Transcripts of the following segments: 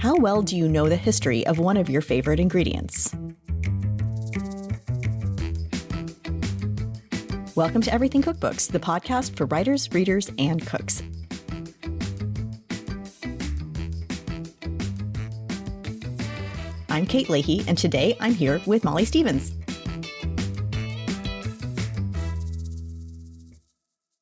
How well do you know the history of one of your favorite ingredients? Welcome to Everything Cookbooks, the podcast for writers, readers, and cooks. I'm Kate Leahy, and today I'm here with Molly Stevens.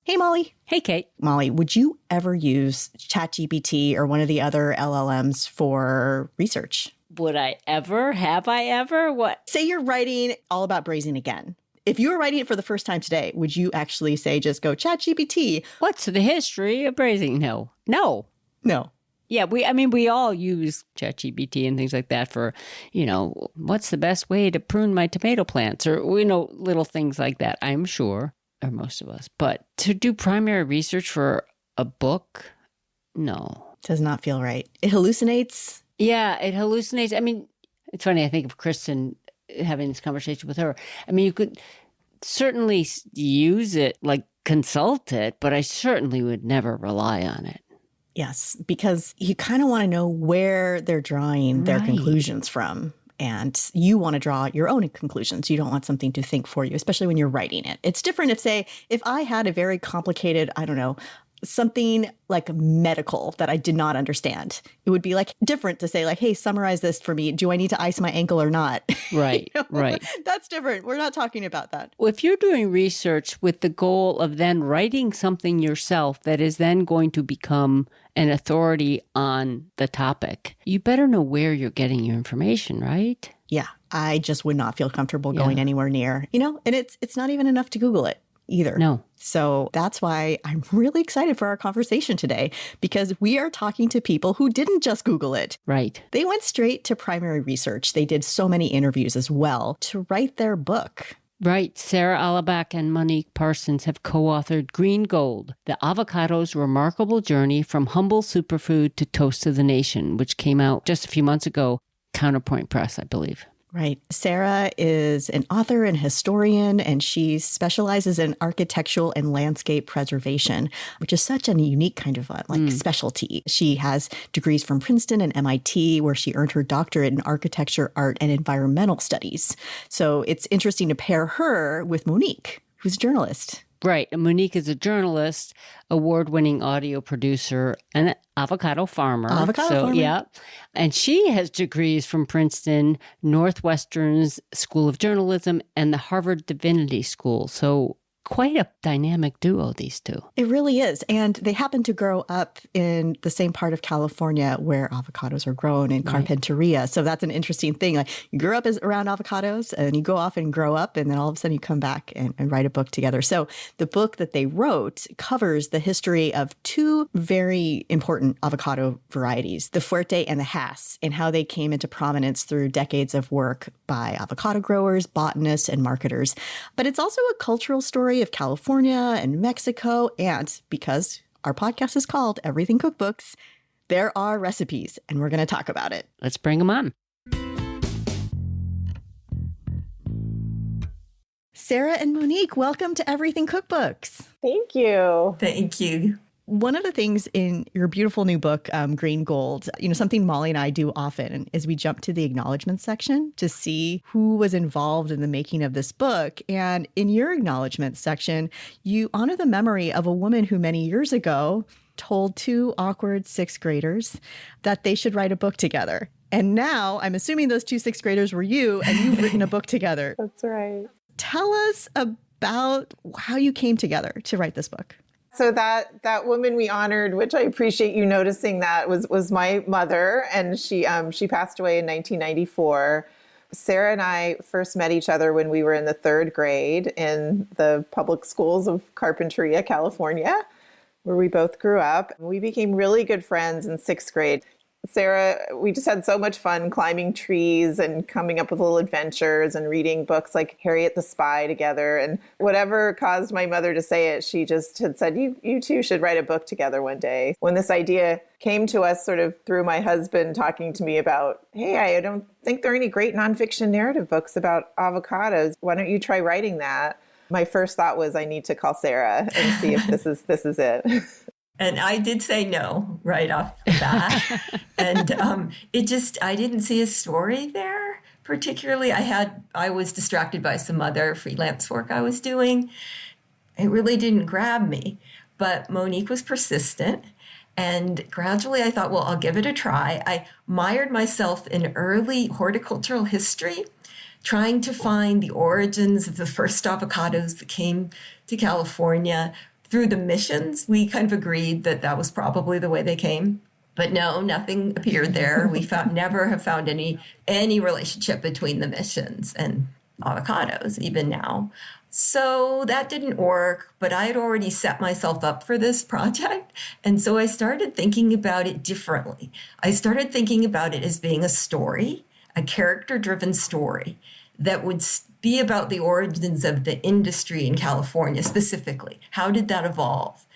Hey, Molly. Hey, Kate. Molly, would you ever use ChatGPT or one of the other LLMs for research? Would I ever? Have I ever? What? Say you're writing all about braising again. If you were writing it for the first time today, would you actually say, just go ChatGPT? What's the history of braising? No. Yeah, we all use ChatGPT and things like that for, what's the best way to prune my tomato plants or, little things like that, I'm sure, or most of us. But to do primary research for a book, no. Does not feel right. It hallucinates. Yeah, it hallucinates. I mean, it's funny. I think of Kristen having this conversation with her. I mean, you could certainly use it, like consult it, but I certainly would never rely on it. Yes, because you kind of want to know where they're drawing their conclusions from. And you want to draw your own conclusions. You don't want something to think for you, especially when you're writing it. It's different if I had a very complicated, something like medical that I did not understand. It would be different to say hey, summarize this for me. Do I need to ice my ankle or not? Right, right. That's different. We're not talking about that. Well, if you're doing research with the goal of then writing something yourself that is then going to become an authority on the topic, you better know where you're getting your information, right? Yeah, I just would not feel comfortable going anywhere near, and it's not even enough to Google it either. No. So that's why I'm really excited for our conversation today, because we are talking to people who didn't just Google it. Right. They went straight to primary research. They did so many interviews as well to write their book. Right. Sarah Allaback and Monique Parsons have co-authored Green Gold, the avocado's remarkable journey from humble superfood to toast of the nation, which came out just a few months ago, Counterpoint Press, I believe. Right. Sarah is an author and historian, and she specializes in architectural and landscape preservation, which is such a unique kind of specialty. She has degrees from Princeton and MIT, where she earned her doctorate in architecture, art, and environmental studies. So it's interesting to pair her with Monique, who's a journalist. Right. And Monique is a journalist, award-winning audio producer, and avocado farmer. Farmer. Yeah. And she has degrees from Princeton, Northwestern's School of Journalism, and the Harvard Divinity School. So quite a dynamic duo, these two. It really is. And they happen to grow up in the same part of California where avocados are grown in Carpinteria. So that's an interesting thing. You grew up around avocados and you go off and grow up, and then all of a sudden you come back and write a book together. So the book that they wrote covers the history of two very important avocado varieties, the Fuerte and the Hass, and how they came into prominence through decades of work by avocado growers, botanists, and marketers. But it's also a cultural story of California and Mexico. And because our podcast is called Everything Cookbooks, there are recipes, and we're going to talk about it. Let's bring them on. Sarah and Monique, welcome to Everything Cookbooks. Thank you. Thank you. One of the things in your beautiful new book, Green Gold, something Molly and I do often is we jump to the acknowledgement section to see who was involved in the making of this book. And in your acknowledgement section, you honor the memory of a woman who many years ago told two awkward sixth graders that they should write a book together. And now I'm assuming those two sixth graders were you, and you've written a book together. That's right. Tell us about how you came together to write this book. So that woman we honored, which I appreciate you noticing, that was my mother, and she passed away in 1994. Sarah and I first met each other when we were in the third grade in the public schools of Carpinteria, California, where we both grew up. We became really good friends in sixth grade. Sarah, we just had so much fun climbing trees and coming up with little adventures and reading books like Harriet the Spy together. And whatever caused my mother to say it, she just had said, you two should write a book together one day. When this idea came to us sort of through my husband talking to me about, hey, I don't think there are any great nonfiction narrative books about avocados. Why don't you try writing that? My first thought was I need to call Sarah and see if this is it. And I did say no. right off the bat. And I didn't see a story there particularly. I was distracted by some other freelance work I was doing. It really didn't grab me. But Monique was persistent. And gradually I thought, well, I'll give it a try. I mired myself in early horticultural history, trying to find the origins of the first avocados that came to California through the missions. We kind of agreed that that was probably the way they came. But no, nothing appeared there. We never have found any relationship between the missions and avocados, even now. So that didn't work, but I had already set myself up for this project. And so I started thinking about it differently. I started thinking about it as being a story, a character-driven story that would be about the origins of the industry in California specifically. How did that evolve?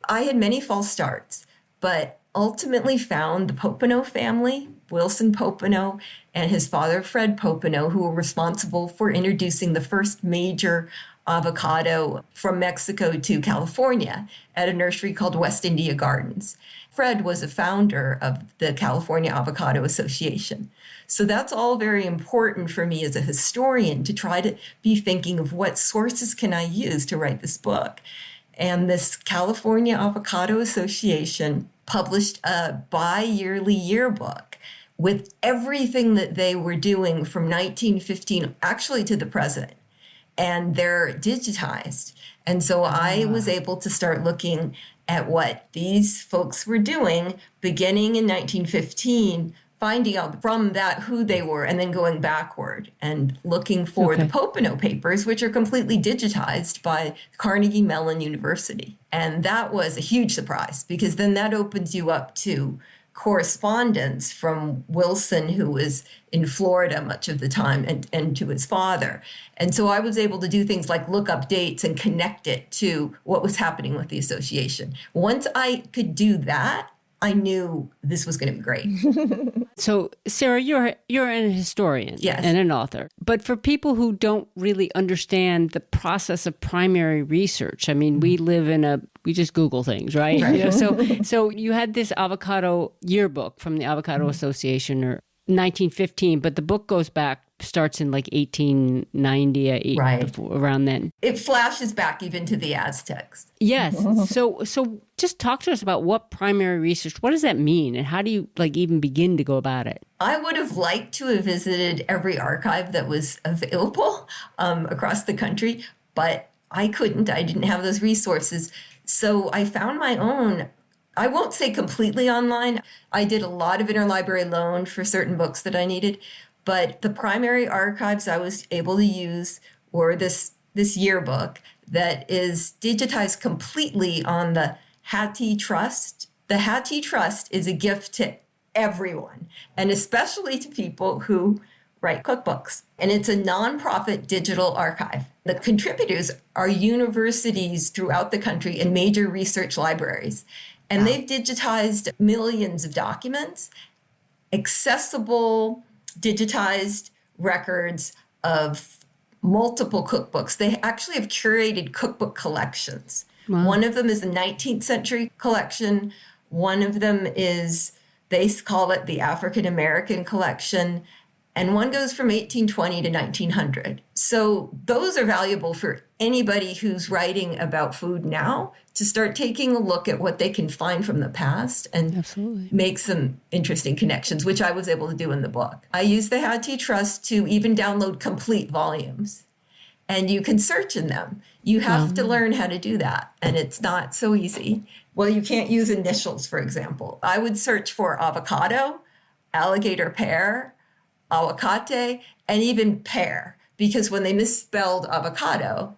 I had many false starts, but ultimately found the Popenoe family, Wilson Popenoe, and his father, Fred Popenoe, who were responsible for introducing the first major avocado from Mexico to California at a nursery called West India Gardens. Fred was a founder of the California Avocado Association. So that's all very important for me as a historian to try to be thinking of what sources can I use to write this book. And this California Avocado Association published a bi-yearly yearbook with everything that they were doing from 1915 actually to the present. And they're digitized. And so I was able to start looking at what these folks were doing beginning in 1915, finding out from that who they were, and then going backward and looking for the Popenoe papers, which are completely digitized by Carnegie Mellon University. And that was a huge surprise, because then that opens you up to correspondence from Wilson, who was in Florida much of the time, and to his father. And so I was able to do things like look up dates and connect it to what was happening with the association. Once I could do that, I knew this was going to be great. So, Sarah, you're an historian and an author. But for people who don't really understand the process of primary research, I mean, we just Google things, right? You know, so you had this avocado yearbook from the Avocado Association, or 1915, but the book starts in like 1890, around then. It flashes back even to the Aztecs. Yes. So just talk to us about what primary research, what does that mean? And how do you even begin to go about it? I would have liked to have visited every archive that was available across the country, but I couldn't. I didn't have those resources. So I found my own. I won't say completely online. I did a lot of interlibrary loan for certain books that I needed, but the primary archives I was able to use were this yearbook that is digitized completely on the Hattie Trust. The Hattie Trust is a gift to everyone, and especially to people who write cookbooks. And it's a nonprofit digital archive. The contributors are universities throughout the country and major research libraries. And they've digitized millions of documents, accessible digitized records of multiple cookbooks. They actually have curated cookbook collections. Wow. One of them is a 19th century collection. One of them they call it the African American collection. And one goes from 1820 to 1900. So those are valuable for anybody who's writing about food now to start taking a look at what they can find from the past and make some interesting connections, which I was able to do in the book. I use the Hattie Trust to even download complete volumes, and you can search in them. You have to learn how to do that, and it's not so easy. Well, you can't use initials, for example. I would search for avocado, alligator pear, aguacate, and even pear, because when they misspelled avocado,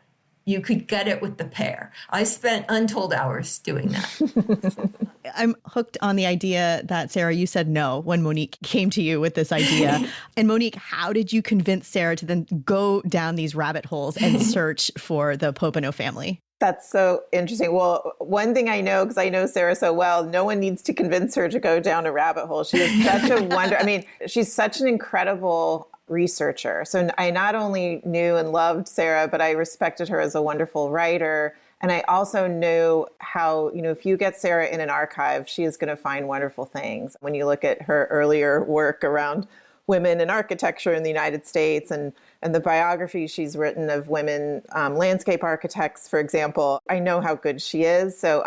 you could get it with the pear. I spent untold hours doing that. I'm hooked on the idea that, Sarah, you said no when Monique came to you with this idea. And Monique, how did you convince Sarah to then go down these rabbit holes and search for the Popenoe family? That's so interesting. Well, one thing I know, because I know Sarah so well, no one needs to convince her to go down a rabbit hole. She is such a wonder. I mean, she's such an incredible researcher. So I not only knew and loved Sarah, but I respected her as a wonderful writer. And I also know how, if you get Sarah in an archive, she is going to find wonderful things. When you look at her earlier work around women in architecture in the United States and the biography she's written of women landscape architects, for example, I know how good she is. So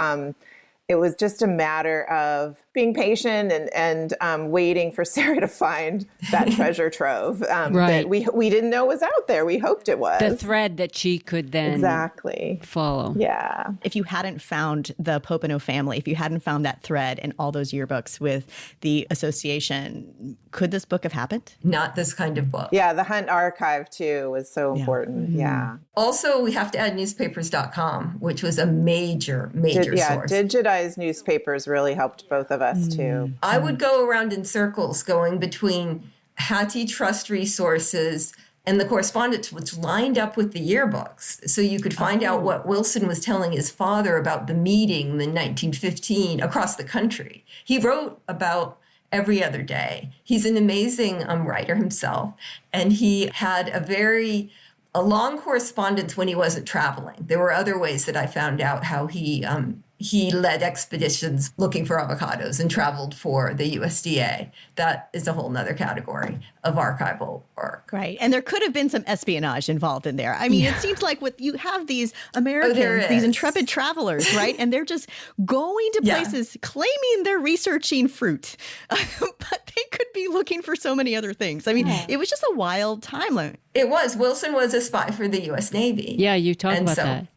it was just a matter of being patient and waiting for Sarah to find that treasure trove that we didn't know was out there. We hoped it was. The thread that she could then follow. Yeah. If you hadn't found the Popenoe family, if you hadn't found that thread in all those yearbooks with the association, could this book have happened? Not this kind of book. Yeah, the Hunt archive, too, was so important. Mm-hmm. Yeah. Also, we have to add newspapers.com, which was a major source. Digitized newspapers really helped both of us, too. I would go around in circles going between Hattie Trust Resources and the correspondence, which lined up with the yearbooks. So you could find out what Wilson was telling his father about the meeting in 1915 across the country. He wrote about every other day. He's an amazing writer himself. And he had a long correspondence when he wasn't traveling. There were other ways that I found out how he led expeditions looking for avocados and traveled for the USDA. That is a whole nother category of archival work. Right. And there could have been some espionage involved in there. I mean, It seems like you have these Americans, these intrepid travelers, right? And they're just going to places claiming they're researching fruit, but they could be looking for so many other things. I mean, it was just a wild timeline. It was. Wilson was a spy for the U.S. Navy. Yeah, you talked about that.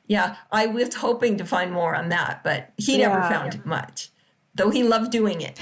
Yeah, I was hoping to find more on that, but he never found much, though he loved doing it.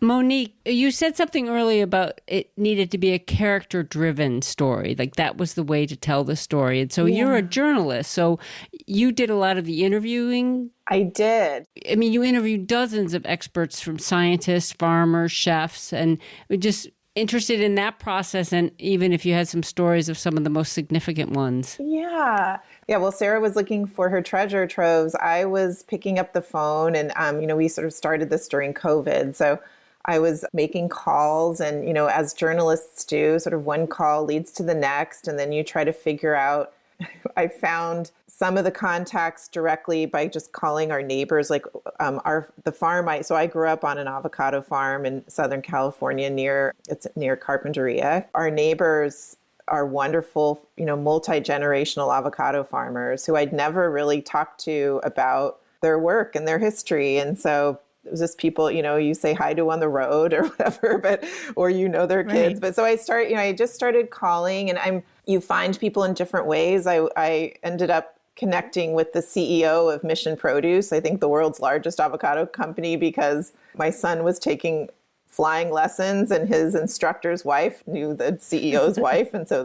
Monique, you said something earlier about it needed to be a character-driven story. Like that was the way to tell the story. And so you're a journalist, so you did a lot of the interviewing. I did. I mean, you interviewed dozens of experts, from scientists, farmers, chefs, and just interested in that process, and even if you had some stories of some of the most significant ones. Yeah, well, Sarah was looking for her treasure troves. I was picking up the phone, and, we sort of started this during COVID. So I was making calls, and, as journalists do, sort of one call leads to the next, and then you try to figure out. I found some of the contacts directly by just calling our neighbors, like the farm. So I grew up on an avocado farm in Southern California near Carpinteria. Our neighbors are wonderful, multi-generational avocado farmers who I'd never really talked to about their work and their history. And so it was just people, you say hi to on the road or whatever, or their kids. But so I just started calling, and you find people in different ways. I ended up connecting with the CEO of Mission Produce, I think the world's largest avocado company, because my son was taking flying lessons and his instructor's wife knew the CEO's wife. And so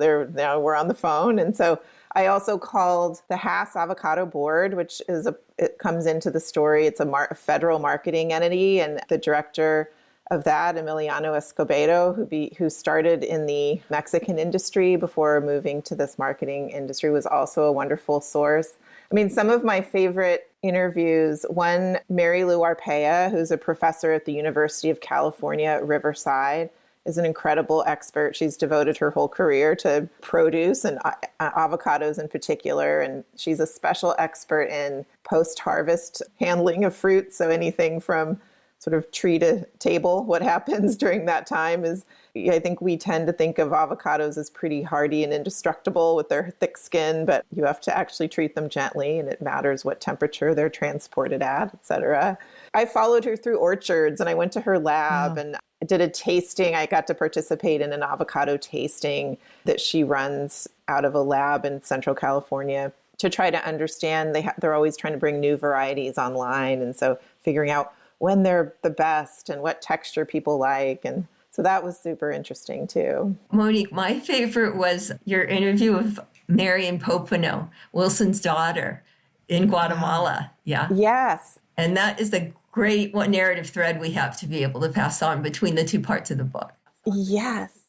we're on the phone. And so I also called the Hass Avocado Board, which it comes into the story. It's a federal marketing entity, and the director of that, Emiliano Escobedo, who started in the Mexican industry before moving to this marketing industry, was also a wonderful source. I mean, some of my favorite interviews, one, Mary Lou Arpaia, who's a professor at the University of California at Riverside, is an incredible expert. She's devoted her whole career to produce and avocados in particular. And she's a special expert in post-harvest handling of fruit. So anything from sort of tree to table, what happens during that time is, I think we tend to think of avocados as pretty hardy and indestructible with their thick skin, but you have to actually treat them gently, and it matters what temperature they're transported at, et cetera. I followed her through orchards, and I went to her lab and I did a tasting. I got to participate in an avocado tasting that she runs out of a lab in Central California to try to understand. They're always trying to bring new varieties online, and so figuring out when they're the best and what texture people like. And so that was super interesting too. Monique, my favorite was your interview of Marion Popenoe, Wilson's daughter, in Guatemala. Yeah. Yes. And that is the great narrative thread we have to be able to pass on between the two parts of the book. Yes.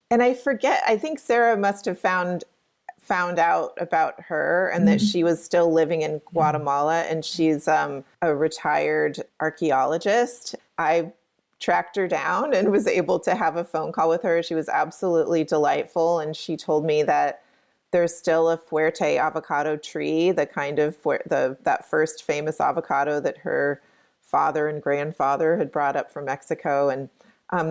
And I think Sarah must have found out about her and that she was still living in Guatemala, and she's a retired archaeologist. I tracked her down and was able to have a phone call with her. She was absolutely delightful, and she told me that There's still a Fuerte avocado tree, the kind of that first famous avocado that her father and grandfather had brought up from Mexico. And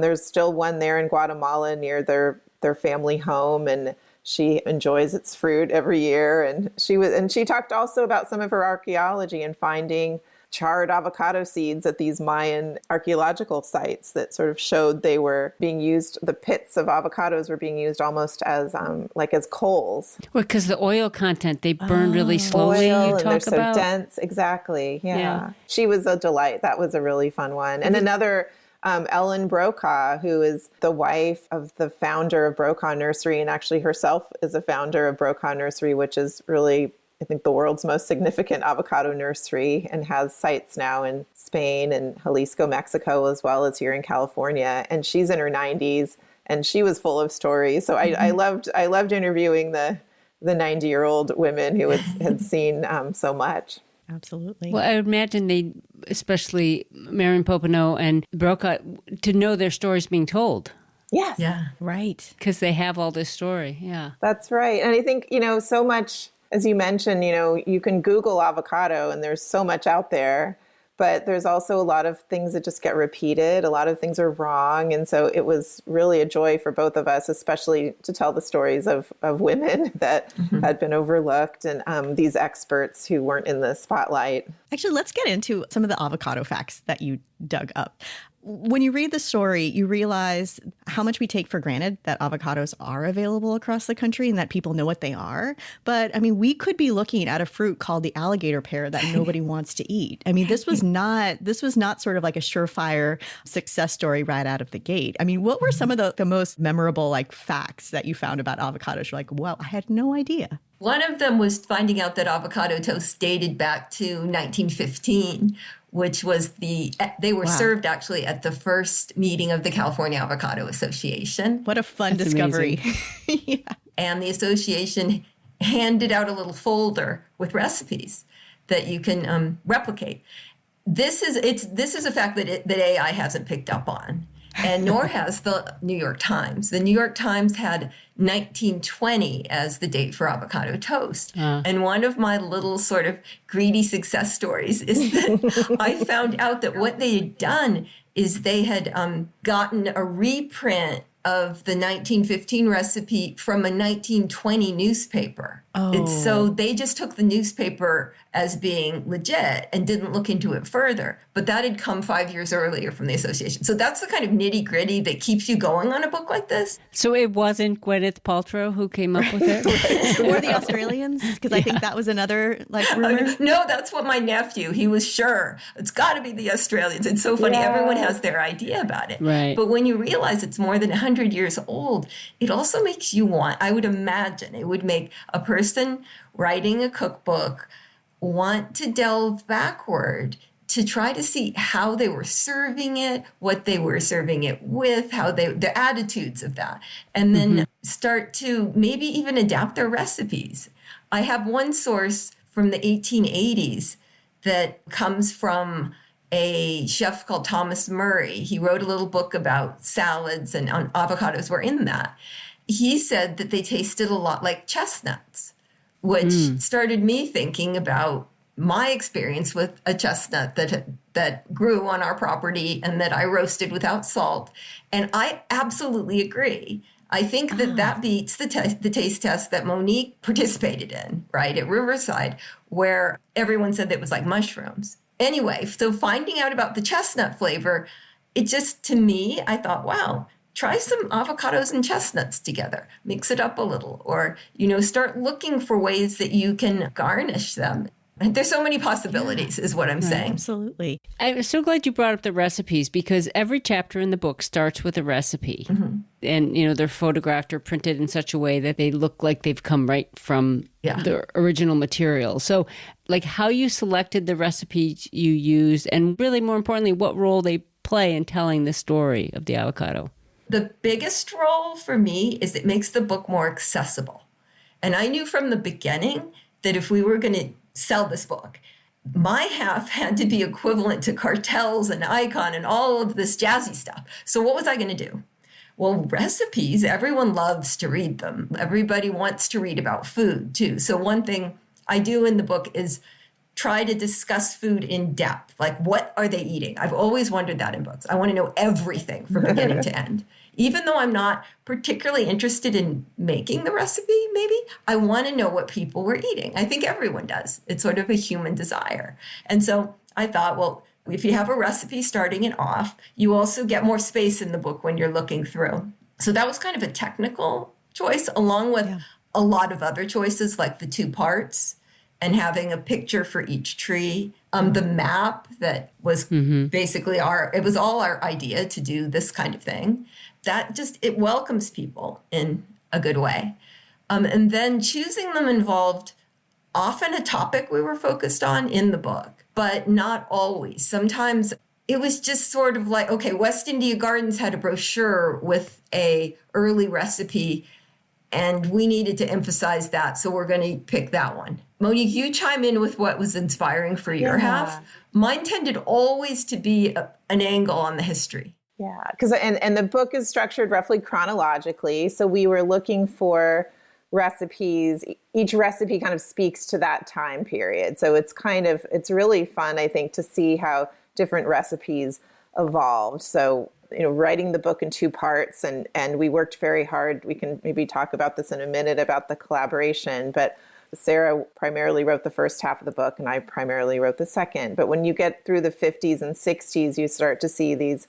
there's still one there in Guatemala near their family home, and she enjoys its fruit every year. And she talked also about some of her archaeology and finding charred avocado seeds at these Mayan archaeological sites that sort of showed they were being used. The pits of avocados were being used almost as as coals. Well, because the oil content, they burn really slowly. Oil, you talk and they're about so dense. Exactly. Yeah. She was a delight. That was a really fun one. And another, Ellen Brokaw, who is the wife of the founder of Brokaw Nursery, and actually herself is a founder of Brokaw Nursery, which is really, I think, the world's most significant avocado nursery, and has sites now in Spain and Jalisco, Mexico, as well as here in California. And she's in her 90s, and she was full of stories. So I loved interviewing the 90-year-old women who had seen so much. Absolutely. Well, I would imagine they, especially Marion Popenoe and Brokaw, to know their stories being told. Yes. Yeah. Right. Because they have all this story. Yeah. That's right. And I think, so much, as you mentioned, you can Google avocado and there's so much out there, but there's also a lot of things that just get repeated. A lot of things are wrong. And so it was really a joy for both of us, especially to tell the stories of women that had been overlooked, and these experts who weren't in the spotlight. Actually, let's get into some of the avocado facts that you dug up. When you read the story, you realize how much we take for granted that avocados are available across the country and that people know what they are. But I mean, we could be looking at a fruit called the alligator pear that nobody wants to eat. I mean, this was not sort of like a surefire success story right out of the gate. I mean, what were some of the most memorable facts that you found about avocados? You're like, wow, I had no idea. One of them was finding out that avocado toast dated back to 1915, which was they were served actually at the first meeting of the California Avocado Association. What a fun discovery. Yeah. And the association handed out a little folder with recipes that you can replicate. This is a fact that AI hasn't picked up on, and nor has the New York Times. The New York Times had 1920 as the date for avocado toast. And one of my little sort of greedy success stories is that I found out that what they had done is they had gotten a reprint of the 1915 recipe from a 1920 newspaper. Oh. So they just took the newspaper as being legit and didn't look into it further. But that had come 5 years earlier from the association. So that's the kind of nitty gritty that keeps you going on a book like this. So it wasn't Gwyneth Paltrow who came up with it? Or the Australians? Because I think that was another rumor. No, that's what my nephew, he was sure. It's got to be the Australians. It's so funny. Yeah. Everyone has their idea about it. Right. But when you realize it's more than 100 years old, it also makes you I would imagine it would make a person writing a cookbook want to delve backward to try to see how they were serving it, what they were serving it with, the attitudes of that, and then start to maybe even adapt their recipes. I have one source from the 1880s that comes from a chef called Thomas Murray. He wrote a little book about salads, and avocados were in that. He said that they tasted a lot like chestnuts, which started me thinking about my experience with a chestnut that grew on our property and that I roasted without salt. And I absolutely agree. I think that beats the taste test that Monique participated in, right, at Riverside, where everyone said that it was like mushrooms. Anyway, so finding out about the chestnut flavor, it just, to me, I thought, wow, try some avocados and chestnuts together, mix it up a little, or, start looking for ways that you can garnish them. And there's so many possibilities, is what I'm saying. Absolutely. I'm so glad you brought up the recipes, because every chapter in the book starts with a recipe. And, they're photographed or printed in such a way that they look like they've come right from the original material. So, how you selected the recipes you used, and really more importantly, what role they play in telling the story of the avocado. The biggest role for me is it makes the book more accessible. And I knew from the beginning that if we were going to sell this book, my half had to be equivalent to Cartels and Icon and all of this jazzy stuff. So what was I going to do? Well, recipes, everyone loves to read them. Everybody wants to read about food too. So one thing I do in the book is try to discuss food in depth. Like, what are they eating? I've always wondered that in books. I want to know everything from beginning to end. Even though I'm not particularly interested in making the recipe, maybe, I want to know what people were eating. I think everyone does. It's sort of a human desire. And so I thought, well, if you have a recipe starting it off, you also get more space in the book when you're looking through. So that was kind of a technical choice, along with a lot of other choices, like the 2 parts and having a picture for each tree. The map that was basically it was all our idea to do this kind of thing. That it welcomes people in a good way. And then choosing them involved often a topic we were focused on in the book, but not always. Sometimes it was just sort of like, okay, West India Gardens had a brochure with a early recipe, and we needed to emphasize that, so we're going to pick that one. Monique, you chime in with what was inspiring for your half. Mine tended always to be an angle on the history. Yeah, because and the book is structured roughly chronologically, so we were looking for recipes. Each recipe kind of speaks to that time period. So it's really fun, I think, to see how different recipes evolved. So, writing the book in 2 parts, and we worked very hard. We can maybe talk about this in a minute about the collaboration, but Sarah primarily wrote the first half of the book and I primarily wrote the second. But when you get through the 50s and 60s, you start to see these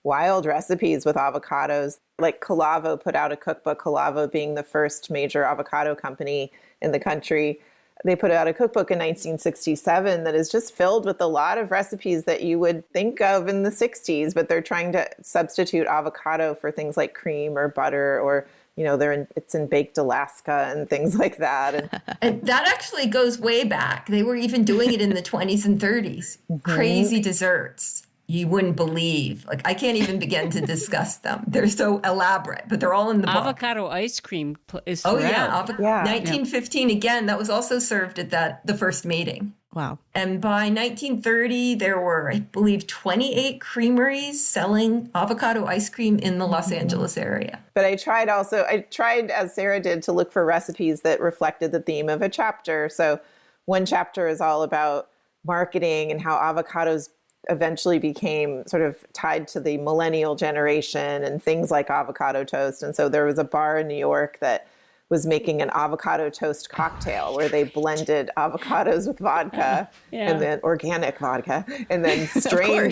wild recipes with avocados. Like Calavo put out a cookbook, Calavo being the first major avocado company in the country. They put out a cookbook in 1967 that is just filled with a lot of recipes that you would think of in the 60s, but they're trying to substitute avocado for things like cream or butter, or it's in baked Alaska and things like that. And that actually goes way back. They were even doing it in the 20s and 30s. Crazy desserts. You wouldn't believe. Like, I can't even begin to discuss them. They're so elaborate, but they're all in the book. Avocado ice cream is Oh, yeah. 1915, again, that was also served at the first meeting. Wow. And by 1930, there were, I believe, 28 creameries selling avocado ice cream in the Los Angeles area. But I tried, as Sarah did, to look for recipes that reflected the theme of a chapter. So one chapter is all about marketing and how avocados eventually became sort of tied to the millennial generation and things like avocado toast. And so there was a bar in New York that was making an avocado toast cocktail where they blended avocados with vodka and then organic vodka and then strained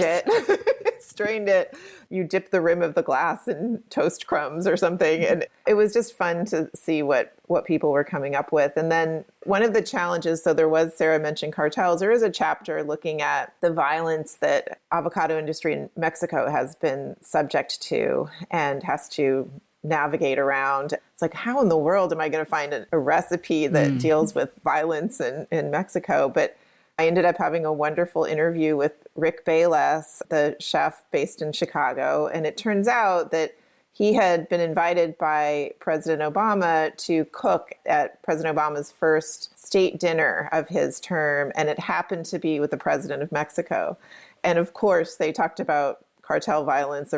it. You dip the rim of the glass in toast crumbs or something. And it was just fun to see what people were coming up with. And then one of the challenges, so there was, Sarah mentioned cartels, there is a chapter looking at the violence that avocado industry in Mexico has been subject to and has to navigate around. It's like, how in the world am I going to find a recipe that deals with violence in Mexico? But I ended up having a wonderful interview with Rick Bayless, the chef based in Chicago. And it turns out that he had been invited by President Obama to cook at President Obama's first state dinner of his term. And it happened to be with the president of Mexico. And of course, they talked about cartel violence,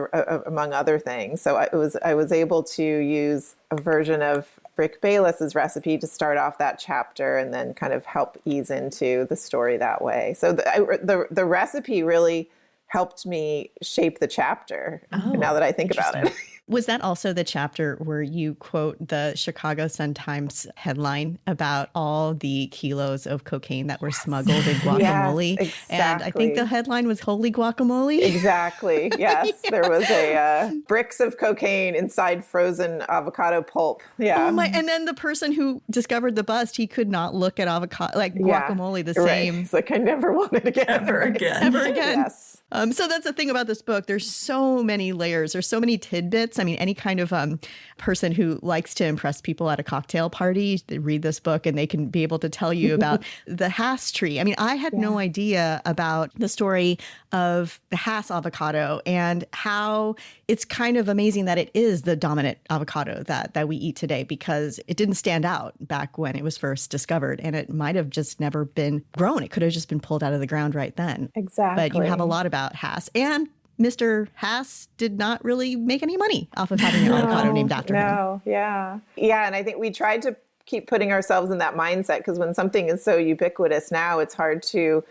among other things. So I was able to use a version of Rick Bayless's recipe to start off that chapter and then kind of help ease into the story that way. So the recipe really helped me shape the chapter now that I think about it. Was that also the chapter where you quote the Chicago Sun-Times headline about all the kilos of cocaine that were smuggled in guacamole? Yes, exactly. And I think the headline was Holy Guacamole. Exactly. Yes. There was bricks of cocaine inside frozen avocado pulp. Yeah. Oh my! And then the person who discovered the bust, he could not look at guacamole the same. Right. It's like, I never want it again. Ever again. Ever again. Yes. So that's the thing about this book. There's so many layers. There's so many tidbits. I mean, any kind of person who likes to impress people at a cocktail party, they read this book and they can be able to tell you about the Hass tree. I mean, I had no idea about the story of the Hass avocado and how it's kind of amazing that it is the dominant avocado that we eat today, because it didn't stand out back when it was first discovered, and it might have just never been grown. It could have just been pulled out of the ground right then. Exactly. But you have a lot about Hass and Mr. Haas did not really make any money off of having an avocado named after him. Yeah. And I think we tried to keep putting ourselves in that mindset, because when something is so ubiquitous now, it's hard to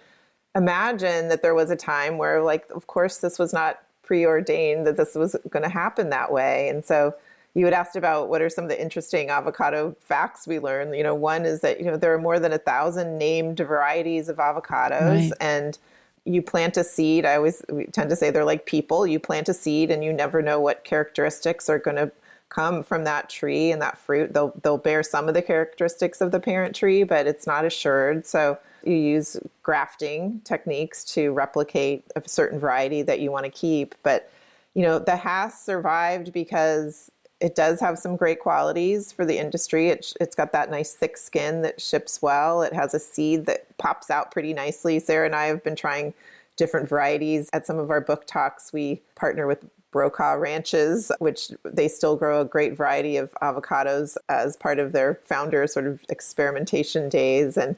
imagine that there was a time where, like, of course, this was not preordained that this was going to happen that way. And so you had asked about what are some of the interesting avocado facts we learned. One is that, there are more than 1,000 named varieties of avocados. Right. And you plant a seed. We tend to say they're like people. You plant a seed and you never know what characteristics are going to come from that tree and that fruit. They'll bear some of the characteristics of the parent tree, but it's not assured. So you use grafting techniques to replicate a certain variety that you want to keep. But, the Hass survived because it does have some great qualities for the industry. It's got that nice thick skin that ships well. It has a seed that pops out pretty nicely. Sarah and I have been trying different varieties. At some of our book talks, we partner with Brokaw Ranches, which they still grow a great variety of avocados as part of their founder sort of experimentation days. And,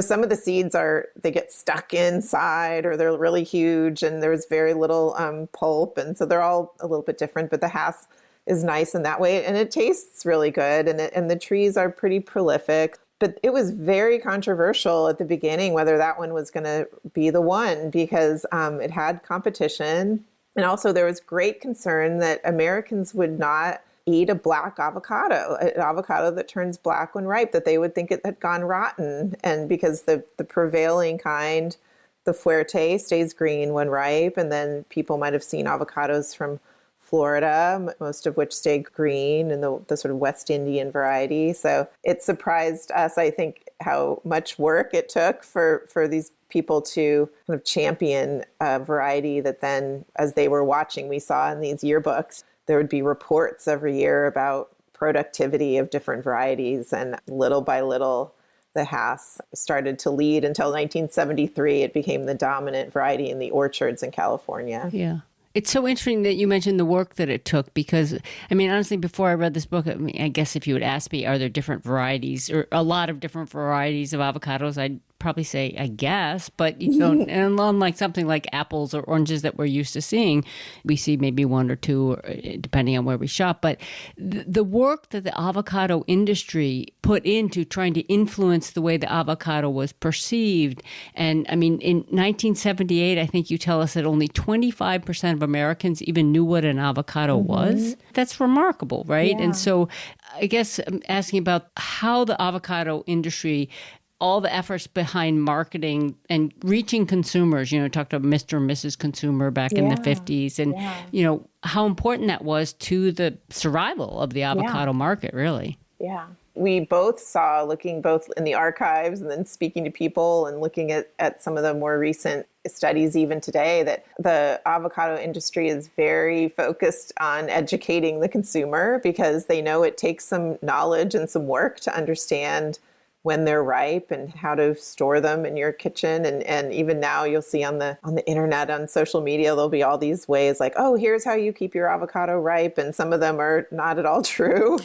some of the seeds they get stuck inside, or they're really huge and there's very little pulp. And so they're all a little bit different, but the Hass is nice in that way, and it tastes really good, and the trees are pretty prolific. But it was very controversial at the beginning whether that one was going to be the one, because it had competition, and also there was great concern that Americans would not eat a black avocado, an avocado that turns black when ripe, that they would think it had gone rotten, and because the prevailing kind, the Fuerte, stays green when ripe, and then people might have seen avocados from Florida, most of which stay green, and the sort of West Indian variety. So it surprised us, I think, how much work it took for these people to kind of champion a variety that then, as they were watching, we saw in these yearbooks, there would be reports every year about productivity of different varieties. And little by little, the Hass started to lead until 1973. It became the dominant variety in the orchards in California. Yeah. It's so interesting that you mentioned the work that it took, because, honestly, before I read this book, I guess if you would ask me, are there different varieties or a lot of different varieties of avocados, I'd probably say, I guess. But, and unlike something like apples or oranges that we're used to seeing, we see maybe one or two, depending on where we shop. But the work that the avocado industry put into trying to influence the way the avocado was perceived. And in 1978, I think you tell us that only 25% of Americans even knew what an avocado was. That's remarkable, right? Yeah. And so I guess I'm asking about how the avocado industry, all the efforts behind marketing and reaching consumers, talked about Mr. and Mrs. Consumer back in the 50s, and, how important that was to the survival of the avocado market, really. Yeah. We both saw, looking both in the archives and then speaking to people and looking at some of the more recent studies even today, that the avocado industry is very focused on educating the consumer, because they know it takes some knowledge and some work to understand when they're ripe and how to store them in your kitchen. And even now you'll see on the internet, on social media, there'll be all these ways like, oh, here's how you keep your avocado ripe. And some of them are not at all true.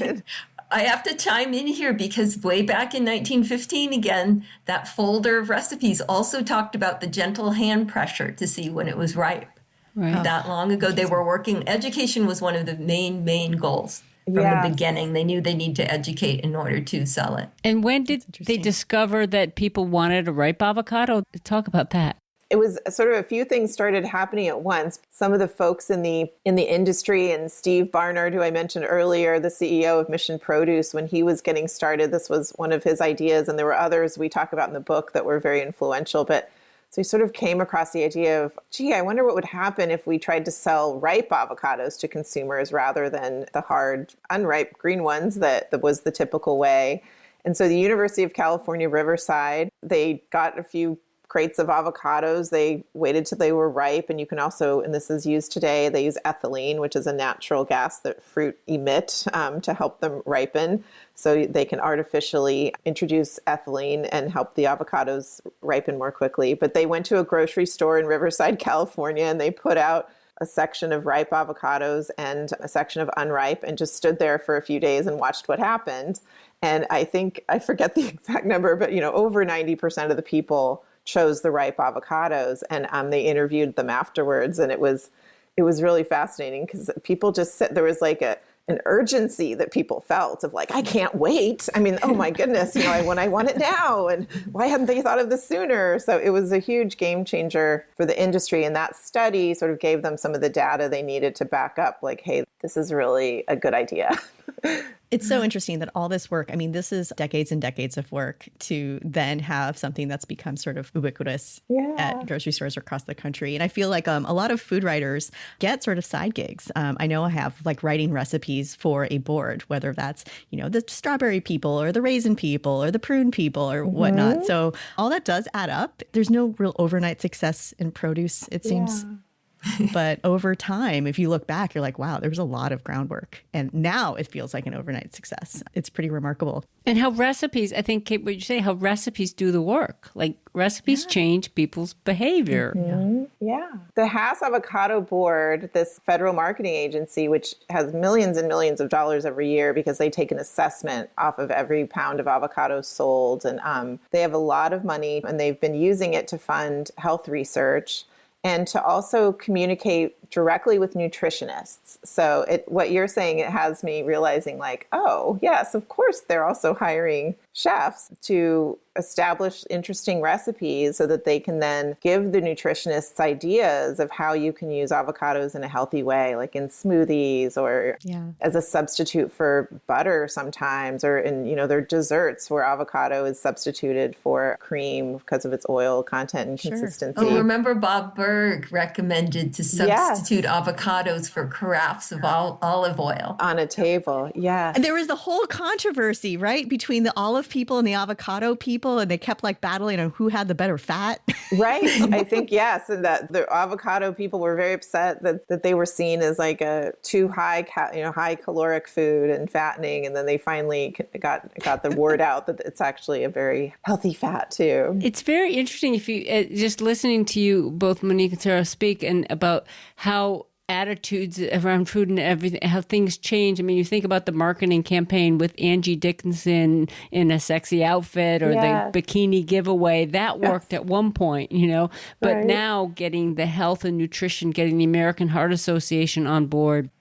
I have to chime in here, because way back in 1915, again, that folder of recipes also talked about the gentle hand pressure to see when it was ripe. Right. That long ago, they were working. Education was one of the main goals. From the beginning, they knew they need to educate in order to sell it. And when did they discover that people wanted a ripe avocado? Talk about that. It was sort of a few things started happening at once. Some of the folks in the industry, and Steve Barnard, who I mentioned earlier, the CEO of Mission Produce, when he was getting started, this was one of his ideas. And there were others we talk about in the book that were very influential. But so he sort of came across the idea of, gee, I wonder what would happen if we tried to sell ripe avocados to consumers rather than the hard, unripe green ones that was the typical way. And so the University of California, Riverside, they got a few crates of avocados. They waited till they were ripe. And you can also, and this is used today, they use ethylene, which is a natural gas that fruit emit to help them ripen. So they can artificially introduce ethylene and help the avocados ripen more quickly. But they went to a grocery store in Riverside, California, and they put out a section of ripe avocados and a section of unripe, and just stood there for a few days and watched what happened. And I think, I forget the exact number, but over 90% of the people chose the ripe avocados, and they interviewed them afterwards, and it was it was really fascinating because people just said there was like an urgency that people felt of like, I can't wait. I mean, oh my goodness, I want it now. And why hadn't they thought of this sooner? So it was a huge game changer for the industry. And that study sort of gave them some of the data they needed to back up like, hey, this is really a good idea. It's so interesting that all this work, I mean, this is decades and decades of work to then have something that's become sort of ubiquitous at grocery stores across the country. And I feel like a lot of food writers get sort of side gigs. I know I have like writing recipes for a board, whether that's, the strawberry people or the raisin people or the prune people or whatnot. So all that does add up. There's no real overnight success in produce, it seems. But over time, if you look back, you're like, wow, there was a lot of groundwork. And now it feels like an overnight success. It's pretty remarkable. And how recipes, I think, Kate, what you say, how recipes do the work. Like recipes change people's behavior. Yeah. The Hass Avocado Board, this federal marketing agency, which has millions and millions of dollars every year because they take an assessment off of every pound of avocados sold. And they have a lot of money and they've been using it to fund health research and to also communicate directly with nutritionists. So what you're saying, it has me realizing like, oh, yes, of course, they're also hiring chefs to establish interesting recipes so that they can then give the nutritionists ideas of how you can use avocados in a healthy way, like in smoothies or as a substitute for butter sometimes, or in, their desserts where avocado is substituted for cream because of its oil content and consistency. Oh, remember Bob Berg recommended to substitute avocados for carafes of olive oil on a table. Yeah. And there was the whole controversy, right, between the olive people and the avocado people, and they kept like battling on who had the better fat. Right. I think, yes. And that the avocado people were very upset that they were seen as like a too high, high caloric food and fattening. And then they finally got the word out that it's actually a very healthy fat too. It's very interesting if you just listening to you, both Monique and Sarah, speak and about how attitudes around food and everything, how things change. I mean, you think about the marketing campaign with Angie Dickinson in a sexy outfit or the bikini giveaway. That worked at one point, but now getting the health and nutrition, getting the American Heart Association on board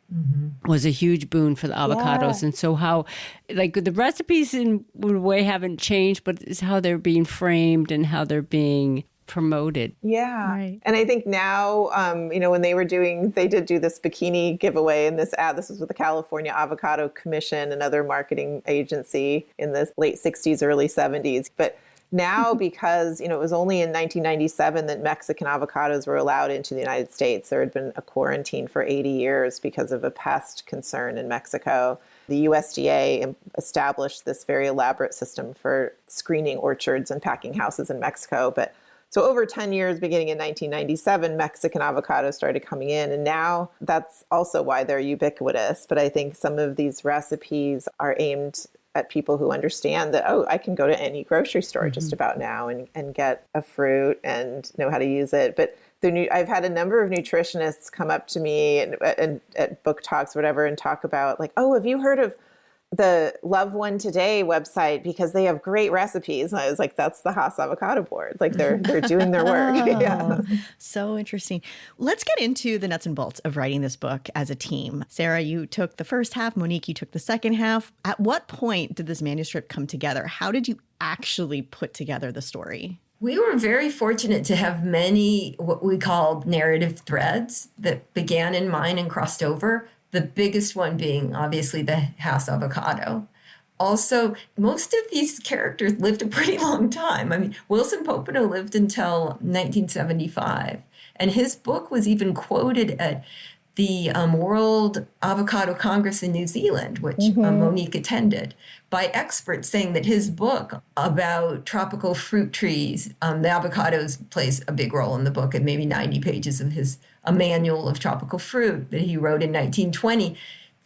was a huge boon for the avocados. And so how, like the recipes in a way haven't changed, but it's how they're being framed and how they're being promoted. Yeah. Right. And I think now, when they did do this bikini giveaway in this ad, this was with the California Avocado Commission, another marketing agency in the late 60s, early 70s. But now, because, it was only in 1997 that Mexican avocados were allowed into the United States. There had been a quarantine for 80 years because of a pest concern in Mexico. The USDA established this very elaborate system for screening orchards and packing houses in Mexico. But so over 10 years, beginning in 1997, Mexican avocados started coming in. And now that's also why they're ubiquitous. But I think some of these recipes are aimed at people who understand that, I can go to any grocery store just about now and get a fruit and know how to use it. But I've had a number of nutritionists come up to me and at book talks, whatever, and talk about like, have you heard of the Love One Today website because they have great recipes? And I was like, that's the Hass Avocado Board. Like they're doing their work. So interesting. Let's get into the nuts and bolts of writing this book as a team. Sarah, you took the first half. Monique, you took the second half. At what point did this manuscript come together? How did you actually put together the story? We were very fortunate to have many what we called narrative threads that began in mine and crossed over. The biggest one being obviously the Hass avocado. Also, most of these characters lived a pretty long time. I mean, Wilson Popenoe lived until 1975, and his book was even quoted at the World Avocado Congress in New Zealand, which Monique attended, by experts saying that his book about tropical fruit trees, the avocados plays a big role in the book, and maybe 90 pages of a manual of tropical fruit that he wrote in 1920,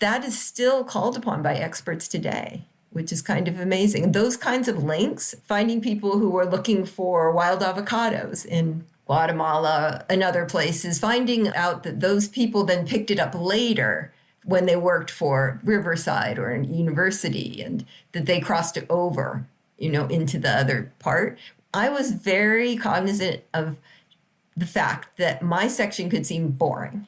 that is still called upon by experts today, which is kind of amazing. And those kinds of links, finding people who are looking for wild avocados in Guatemala and other places, finding out that those people then picked it up later when they worked for Riverside or a university and that they crossed it over, into the other part. I was very cognizant of the fact that my section could seem boring.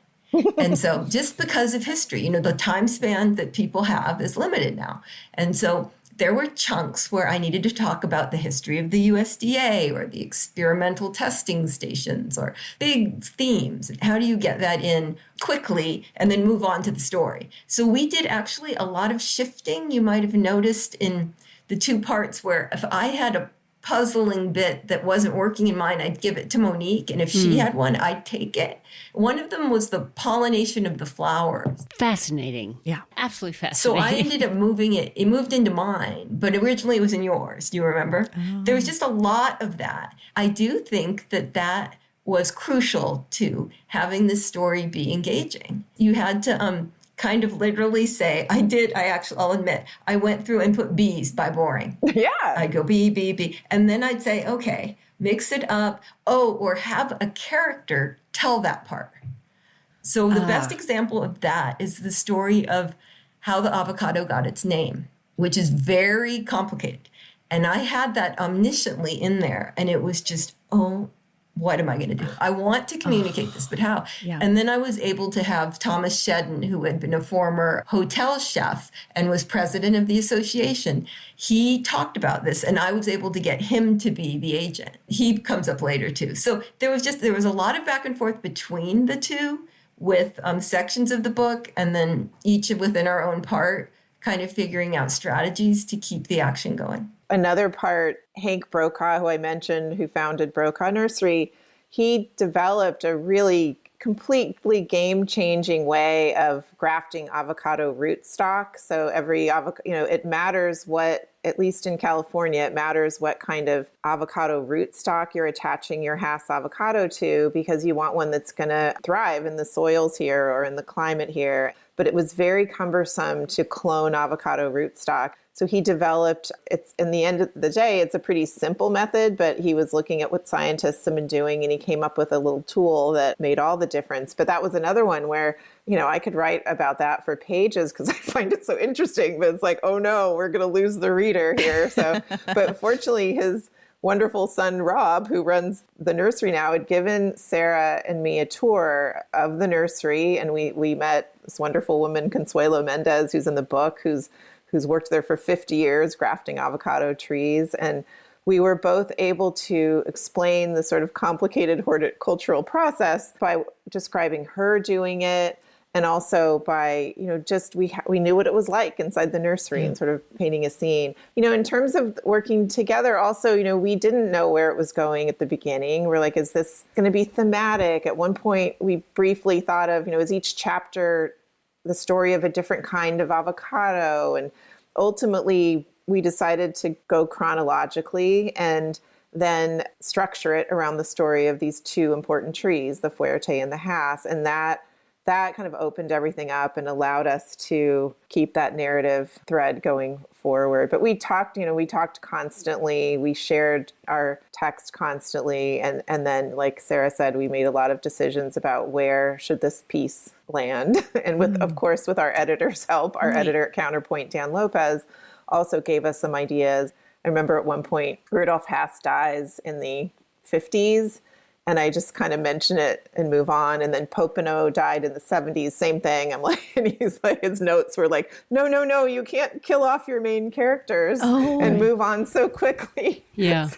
And so just because of history, the time span that people have is limited now. And so there were chunks where I needed to talk about the history of the USDA or the experimental testing stations or big themes. How do you get that in quickly and then move on to the story? So we did actually a lot of shifting. You might have noticed in the two parts where if I had a puzzling bit that wasn't working in mine, I'd give it to Monique. And if she had one, I'd take it. One of them was the pollination of the flowers. Fascinating. Yeah. Absolutely fascinating. So I ended up moving it. It moved into mine, but originally it was in yours. Do you remember? Oh. There was just a lot of that. I do think that was crucial to having this story be engaging. You had to kind of literally say, I'll admit, I went through and put B's by boring. Yeah. I'd go B, B, B. And then I'd say, okay, mix it up. Oh, or have a character tell that part. So the best example of that is the story of how the avocado got its name, which is very complicated. And I had that omnisciently in there. And it was just, what am I going to do? I want to communicate this, but how? Yeah. And then I was able to have Thomas Shedden, who had been a former hotel chef and was president of the association. He talked about this, and I was able to get him to be the agent. He comes up later, too. So there was a lot of back and forth between the two with sections of the book, and then each within our own part, kind of figuring out strategies to keep the action going. Another part, Hank Brokaw, who I mentioned, who founded Brokaw Nursery, he developed a really completely game-changing way of grafting avocado rootstock. So every avocado, it matters what, at least in California, it matters what kind of avocado rootstock you're attaching your Hass avocado to, because you want one that's going to thrive in the soils here or in the climate here. But it was very cumbersome to clone avocado rootstock. So he developed, in the end of the day, it's a pretty simple method, but he was looking at what scientists have been doing, and he came up with a little tool that made all the difference. But that was another one where, I could write about that for pages because I find it so interesting, but it's like, oh no, we're going to lose the reader here. So, but fortunately, his wonderful son, Rob, who runs the nursery now, had given Sarah and me a tour of the nursery. And we met this wonderful woman, Consuelo Mendez, who's in the book, who's worked there for 50 years grafting avocado trees. And we were both able to explain the sort of complicated horticultural process by describing her doing it. And also by, we knew what it was like inside the nursery and sort of painting a scene. In terms of working together also, we didn't know where it was going at the beginning. We're like, is this going to be thematic? At one point, we briefly thought of, is each chapter the story of a different kind of avocado? And ultimately, we decided to go chronologically and then structure it around the story of these two important trees, the Fuerte and the Hass. And that kind of opened everything up and allowed us to keep that narrative thread going forward. But we talked constantly. We shared our text constantly. And then, like Sarah said, we made a lot of decisions about where should this piece land. And of course, with our editor's help, our editor at Counterpoint, Dan Lopez, also gave us some ideas. I remember at one point, Rudolph Hass dies in the 50s. And I just kind of mention it and move on. And then Popenoe died in the 70s, same thing. I'm like, and he's like, his notes were like, no, you can't kill off your main characters and move on so quickly. Yeah.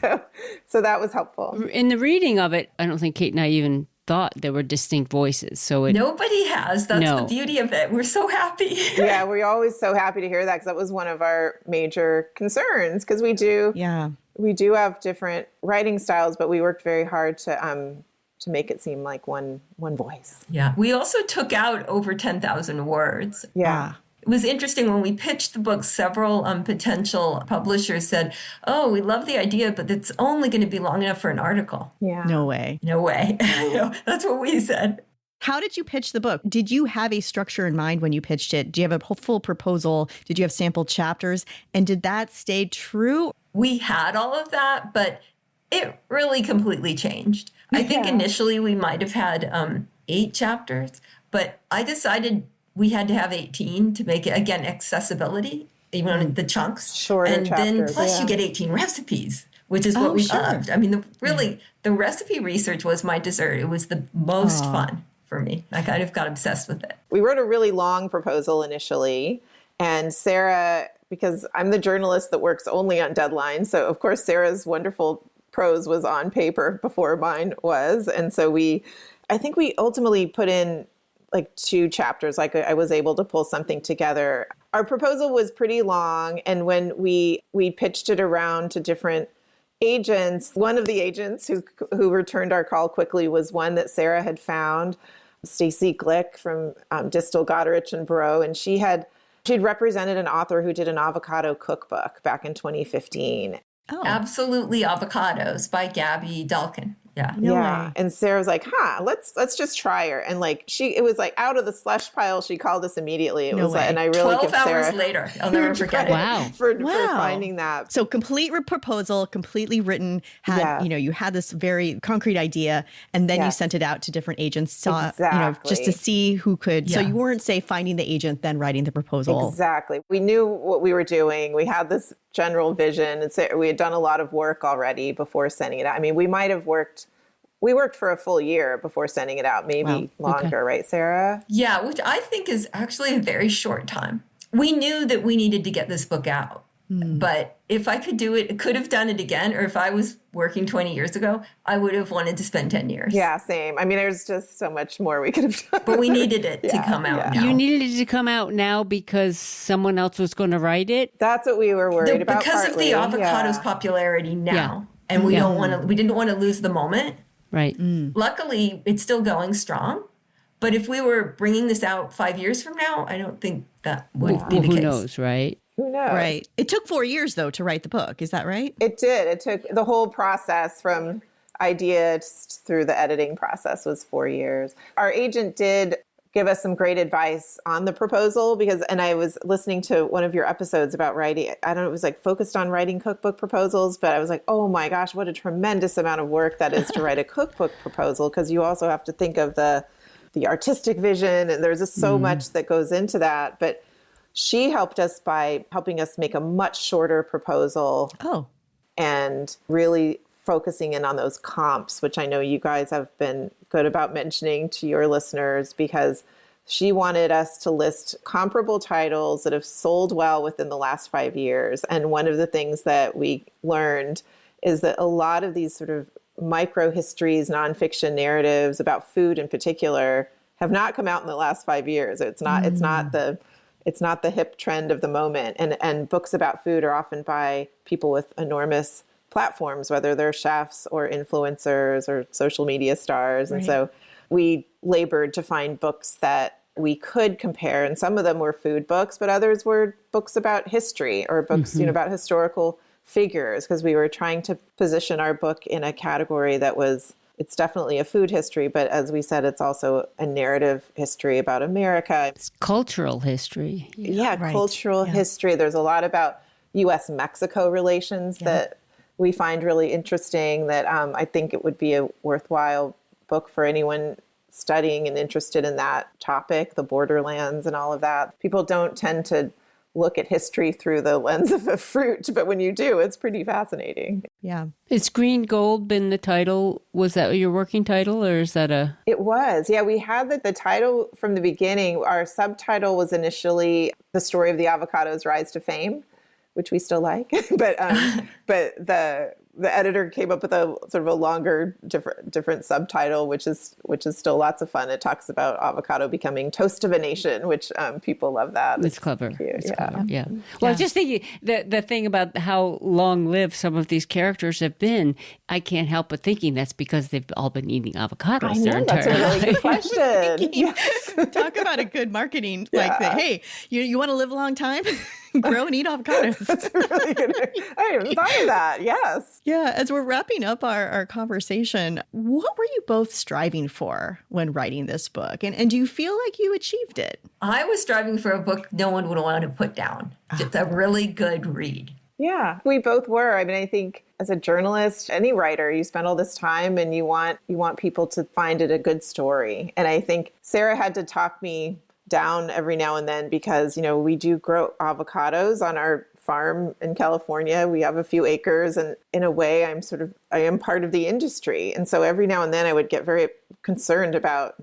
So that was helpful. In the reading of it, I don't think Kate and I even thought there were distinct voices. So nobody has. That's the beauty of it. We're so happy. Yeah, we're always so happy to hear that, because that was one of our major concerns, because we do have different writing styles, but we worked very hard to make it seem like one voice. Yeah. We also took out over 10,000 words. Yeah. It was interesting when we pitched the book, several potential publishers said, oh, we love the idea, but it's only going to be long enough for an article. Yeah. No way. That's what we said. How did you pitch the book? Did you have a structure in mind when you pitched it? Do you have a full proposal? Did you have sample chapters? And did that stay true? We had all of that, but it really completely changed. I think initially we might have had 8 chapters, but I decided we had to have 18 to make it, again, accessibility, even on the chunks. Shorter and chapters, then plus you get 18 recipes, which is what we loved. I mean, the recipe research was my dessert. It was the most fun. for me. I kind of got obsessed with it. We wrote a really long proposal initially, and Sarah, because I'm the journalist that works only on deadlines, so of course Sarah's wonderful prose was on paper before mine was. And so I think we ultimately put in like 2 chapters. Like I was able to pull something together. Our proposal was pretty long. And when we pitched it around to different agents, one of the agents who returned our call quickly was one that Sarah had found, Stacy Glick from Distal, Goderich and Bro. And she'd represented an author who did an avocado cookbook back in 2015. Oh. Absolutely Avocados by Gabby Dalkin. Yeah. Yeah. And Sarah was like, let's just try her. And like it was like out of the slush pile, she called us immediately. It was like, and I really 12 give Sarah hours later. I'll never forget it. For finding that. So complete proposal, completely written, you had this very concrete idea, and then you sent it out to different agents, just to see who could. Yeah. So you weren't, say, finding the agent, then writing the proposal. Exactly. We knew what we were doing. We had this general vision, and so we had done a lot of work already before sending it out. I mean, we worked for a full year before sending it out, maybe longer, right, Sarah? Yeah, which I think is actually a very short time. We knew that we needed to get this book out, but if I could do it, I could have done it again, or if I was working 20 years ago, I would have wanted to spend 10 years. Yeah, same. I mean, there's just so much more we could have done. But we needed it to come out now. You needed it to come out now because someone else was going to write it? That's what we were worried about. Because of the avocado's popularity now. And we didn't want to lose the moment. Right. Luckily, it's still going strong. But if we were bringing this out 5 years from now, I don't think that would be the case. Who knows, right? Who knows? Right. It took 4 years, though, to write the book. Is that right? It did. It took the whole process from idea through the editing process was 4 years. Our agent did give us some great advice on the proposal and I was listening to one of your episodes about writing. I don't know, it was like focused on writing cookbook proposals, but I was like, oh my gosh, what a tremendous amount of work that is to write a cookbook proposal, because you also have to think of the artistic vision, and there's just so much that goes into that. But she helped us by helping us make a much shorter proposal. Oh. And really focusing in on those comps, which I know you guys have been good about mentioning to your listeners, because she wanted us to list comparable titles that have sold well within the last 5 years. And one of the things that we learned is that a lot of these sort of micro histories, nonfiction narratives about food in particular have not come out in the last 5 years. It's not the hip trend of the moment. And books about food are often by people with enormous platforms, whether they're chefs or influencers or social media stars. Right. And so we labored to find books that we could compare. And some of them were food books, but others were books about history or books, about historical figures, because we were trying to position our book in a category that it's definitely a food history, but as we said, it's also a narrative history about America. It's cultural history. Cultural history. There's a lot about U.S.-Mexico relations that we find really interesting, that I think it would be a worthwhile book for anyone studying and interested in that topic, the borderlands and all of that. People don't tend to look at history through the lens of a fruit, but when you do, it's pretty fascinating. Yeah. Is Green Gold been the title? Was that your working title, or is that a... It was. Yeah, we had the title from the beginning. Our subtitle was initially The Story of the Avocado's Rise to Fame, which we still like. but the editor came up with a sort of a longer, different subtitle, which is still lots of fun. It talks about avocado becoming toast of a nation, which people love that. It's clever. Cute. Clever. Yeah. Well, just thinking the thing about how long-lived some of these characters have been, I can't help but thinking that's because they've all been eating avocados their entire life. That's a really good question. Yes. Talk about a good marketing. Like, hey, you want to live a long time? Grow and eat avocados. That's really good. I hadn't thought of that. Yes. Yeah. As we're wrapping up our conversation, what were you both striving for when writing this book? And do you feel like you achieved it? I was striving for a book no one would want to put down. Just a really good read. Yeah, we both were. I mean, I think as a journalist, any writer, you spend all this time and you want people to find it a good story. And I think Sarah had to talk me down every now and then because, we do grow avocados on our farm in California. We have a few acres, and in a way I am part of the industry. And so every now and then I would get very concerned about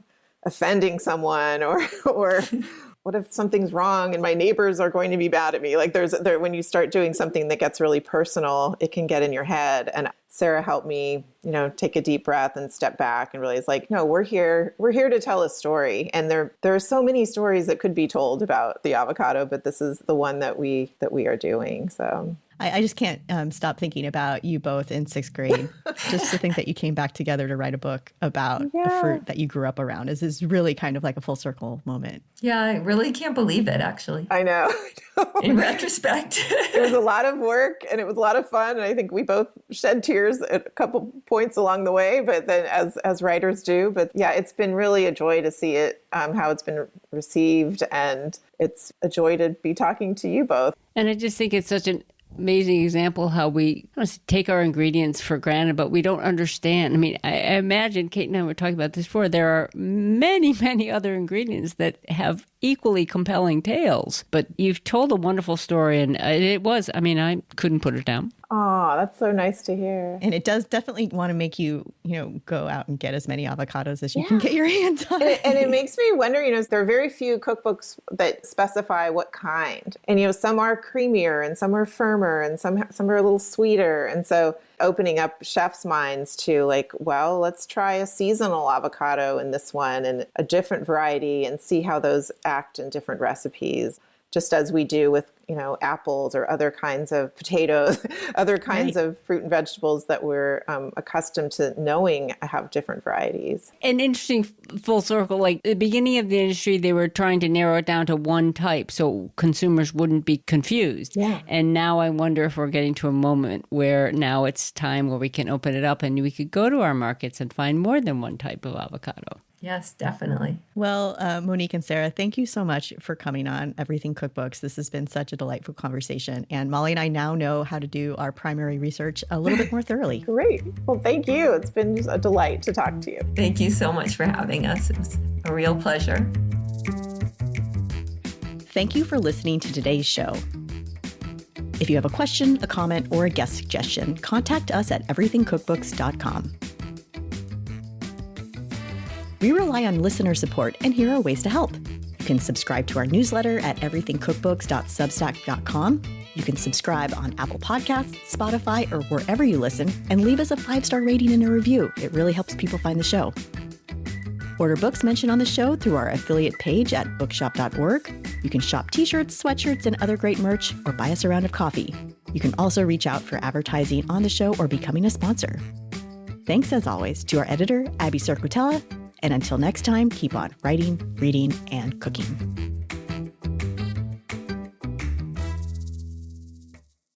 offending someone or what if something's wrong and my neighbors are going to be mad at me? Like when you start doing something that gets really personal, it can get in your head. And Sarah helped me, take a deep breath and step back and realize no, we're here to tell a story. And there are so many stories that could be told about the avocado, but this is the one that we are doing. So I just can't stop thinking about you both in 6th grade. Just to think that you came back together to write a book about a fruit that you grew up around is really kind of like a full circle moment. Yeah, I really can't believe it, actually. I know. In retrospect. It was a lot of work and it was a lot of fun. And I think we both shed tears at a couple points along the way, but then as writers do. But yeah, it's been really a joy to see it, how it's been received. And it's a joy to be talking to you both. And I just think it's such an amazing example how we take our ingredients for granted, but we don't understand. I mean, I imagine Kate and I were talking about this before. There are many, many other ingredients that have equally compelling tales, but you've told a wonderful story, and I couldn't put it down. Oh, that's so nice to hear. And it does definitely want to make you, go out and get as many avocados as you can get your hands on. And it makes me wonder, there are very few cookbooks that specify what kind. And, some are creamier and some are firmer and some are a little sweeter. And so opening up chefs' minds to let's try a seasonal avocado in this one and a different variety and see how those act in different recipes, just as we do with, apples or other kinds of potatoes, other kinds of fruit and vegetables that we're accustomed to knowing have different varieties. An interesting full circle, like the beginning of the industry, they were trying to narrow it down to one type so consumers wouldn't be confused. Yeah. And now I wonder if we're getting to a moment where now it's time where we can open it up and we could go to our markets and find more than one type of avocado. Yes, definitely. Well, Monique and Sarah, thank you so much for coming on Everything Cookbooks. This has been such a delightful conversation. And Molly and I now know how to do our primary research a little bit more thoroughly. Great. Well, thank you. It's been a delight to talk to you. Thank you so much for having us. It was a real pleasure. Thank you for listening to today's show. If you have a question, a comment, or a guest suggestion, contact us at everythingcookbooks.com. We rely on listener support, and here are ways to help. You can subscribe to our newsletter at everythingcookbooks.substack.com. You can subscribe on Apple Podcasts, Spotify, or wherever you listen, and leave us a 5-star rating and a review. It really helps people find the show. Order books mentioned on the show through our affiliate page at bookshop.org. You can shop t-shirts, sweatshirts, and other great merch, or buy us a round of coffee. You can also reach out for advertising on the show or becoming a sponsor. Thanks, as always, to our editor, Abby Circutella. And until next time, keep on writing, reading, and cooking.